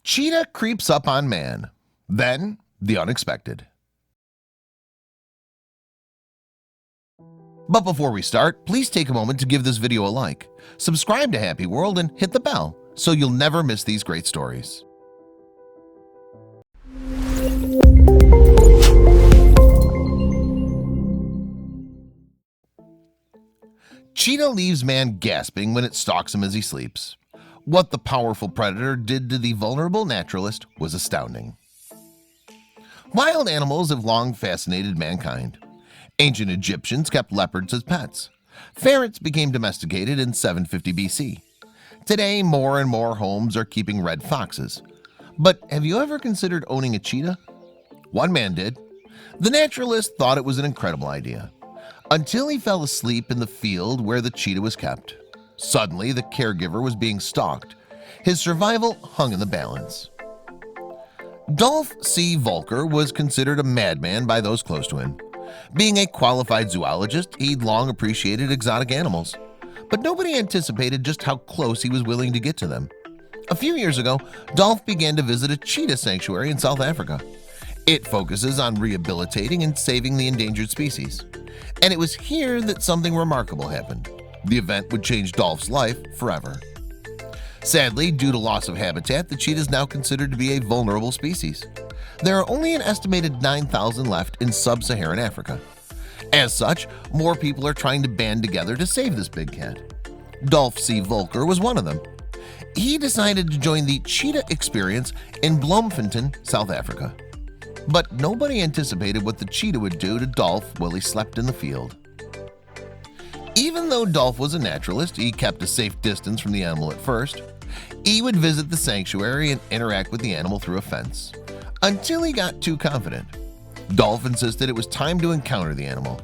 Cheetah creeps up on man. Then the unexpected. But before we start, please take a moment to give this video a like, subscribe to HappyWorld, and hit the bell so you'll never miss these great stories. Cheetah leaves man gasping when it stalks him as he sleeps. What the powerful predator did to the vulnerable naturalist was astounding. Wild animals have long fascinated mankind. Ancient Egyptians kept leopards as pets. Ferrets became domesticated in 750 BC. Today, more and more homes are keeping red foxes. But have you ever considered owning a cheetah? One man did. The naturalist thought it was an incredible idea, until he fell asleep in the field where the cheetah was kept. Suddenly, the caregiver was being stalked. His survival hung in the balance. Dolph C. Volker was considered a madman by those close to him. Being a qualified zoologist, he'd long appreciated exotic animals, but nobody anticipated just how close he was willing to get to them. A few years ago, Dolph began to visit a cheetah sanctuary in South Africa. It focuses on rehabilitating and saving the endangered species. And it was here that something remarkable happened. The event would change Dolph's life forever. Sadly, due to loss of habitat, the cheetah is now considered to be a vulnerable species. There are only an estimated 9,000 left in sub-Saharan Africa. As such, more people are trying to band together to save this big cat. Dolph C. Volker was one of them. He decided to join the Cheetah Experience in Bloemfontein, South Africa. But nobody anticipated what the cheetah would do to Dolph while he slept in the field. Even though Dolph was a naturalist, he kept a safe distance from the animal at first. He would visit the sanctuary and interact with the animal through a fence, until he got too confident. Dolph insisted it was time to encounter the animal,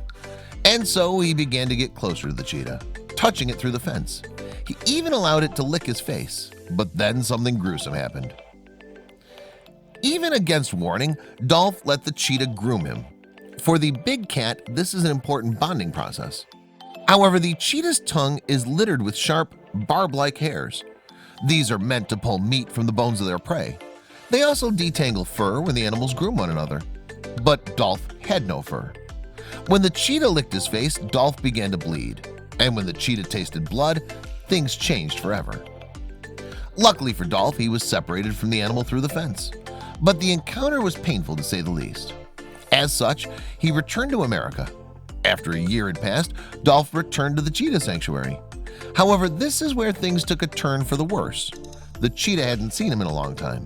and so he began to get closer to the cheetah, touching it through the fence. He even allowed it to lick his face, but then something gruesome happened. Even against warning, Dolph let the cheetah groom him. For the big cat, this is an important bonding process. However, the cheetah's tongue is littered with sharp, barb-like hairs. These are meant to pull meat from the bones of their prey. They also detangle fur when the animals groom one another. But Dolph had no fur. When the cheetah licked his face, Dolph began to bleed. And when the cheetah tasted blood, things changed forever. Luckily for Dolph, he was separated from the animal through the fence. But the encounter was painful to say the least. As such, he returned to America. After a year had passed, Dolph returned to the cheetah sanctuary. However, this is where things took a turn for the worse. The cheetah hadn't seen him in a long time.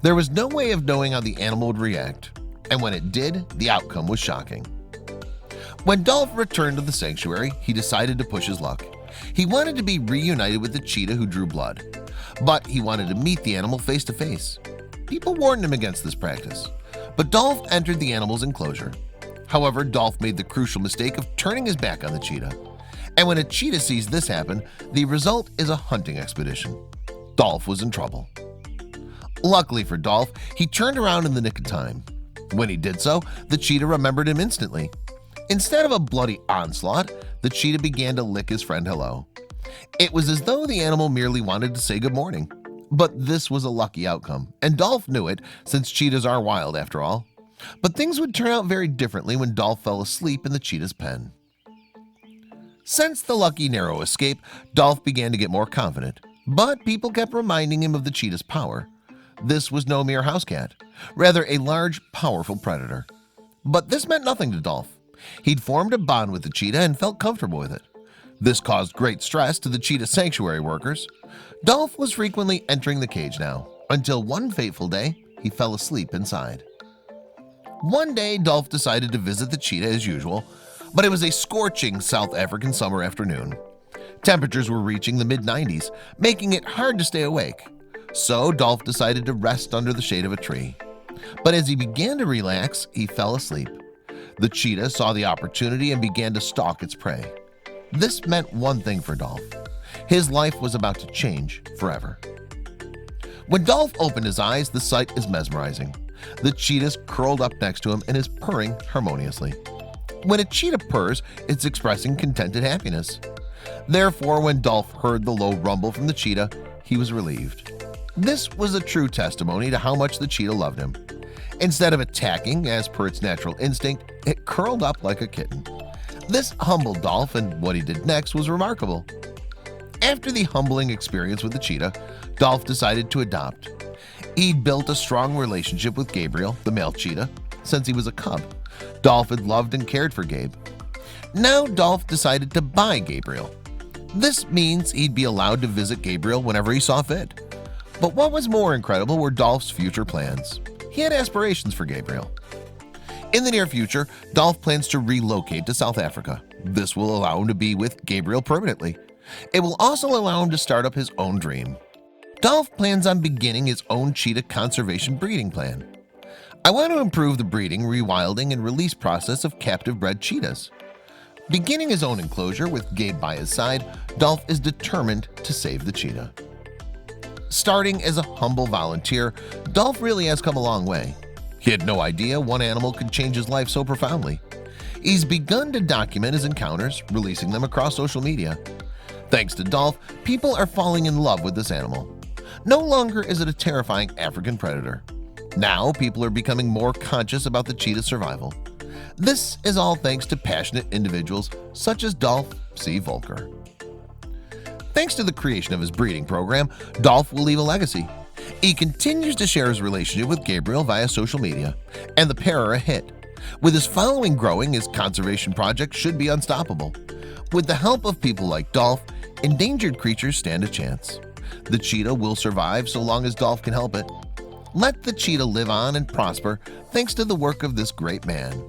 There was no way of knowing how the animal would react, and when it did, the outcome was shocking. When Dolph returned to the sanctuary, he decided to push his luck. He wanted to be reunited with the cheetah who drew blood, but he wanted to meet the animal face to face. People warned him against this practice, but Dolph entered the animal's enclosure. However, Dolph made the crucial mistake of turning his back on the cheetah. And when a cheetah sees this happen, the result is a hunting expedition. Dolph was in trouble. Luckily for Dolph, he turned around in the nick of time. When he did so, the cheetah remembered him instantly. Instead of a bloody onslaught, the cheetah began to lick his friend hello. It was as though the animal merely wanted to say good morning. But this was a lucky outcome, and Dolph knew it, since cheetahs are wild after all. But things would turn out very differently when Dolph fell asleep in the cheetah's pen. Since the lucky narrow escape, Dolph began to get more confident, but people kept reminding him of the cheetah's power. This was no mere house cat, rather a large, powerful predator. But this meant nothing to Dolph. He'd formed a bond with the cheetah and felt comfortable with it. This caused great stress to the cheetah sanctuary workers. Dolph was frequently entering the cage now, until one fateful day, he fell asleep inside. One day, Dolph decided to visit the cheetah as usual, but it was a scorching South African summer afternoon. Temperatures were reaching the mid-90s, making it hard to stay awake. So Dolph decided to rest under the shade of a tree. But as he began to relax, he fell asleep. The cheetah saw the opportunity and began to stalk its prey. This meant one thing for Dolph. His life was about to change forever. When Dolph opened his eyes, the sight is mesmerizing. The cheetah's curled up next to him and is purring harmoniously. When a cheetah purrs, it's expressing contented happiness. Therefore, when Dolph heard the low rumble from the cheetah, he was relieved. This was a true testimony to how much the cheetah loved him. Instead of attacking as per its natural instinct, it curled up like a kitten. This humbled Dolph, and what he did next was remarkable. After the humbling experience with the cheetah, Dolph decided to adopt. He'd built a strong relationship with Gabriel, the male cheetah, since he was a cub. Dolph had loved and cared for Gabe. Now Dolph decided to buy Gabriel. This means he'd be allowed to visit Gabriel whenever he saw fit. But what was more incredible were Dolph's future plans. He had aspirations for Gabriel. In the near future, Dolph plans to relocate to South Africa. This will allow him to be with Gabriel permanently. It will also allow him to start up his own dream. Dolph plans on beginning his own cheetah conservation breeding plan. I want to improve the breeding, rewilding, and release process of captive bred cheetahs. Beginning his own enclosure with Gabe by his side, Dolph is determined to save the cheetah. Starting as a humble volunteer, Dolph really has come a long way. He had no idea one animal could change his life so profoundly. He's begun to document his encounters, releasing them across social media. Thanks to Dolph, people are falling in love with this animal. No longer is it a terrifying African predator. Now people are becoming more conscious about the cheetah's survival. This is all thanks to passionate individuals such as Dolph C. Volker. Thanks to the creation of his breeding program, Dolph will leave a legacy. He continues to share his relationship with Gabriel via social media, and the pair are a hit. With his following growing, his conservation project should be unstoppable. With the help of people like Dolph, endangered creatures stand a chance. The cheetah will survive so long as Dolph can help it. Let the cheetah live on and prosper thanks to the work of this great man.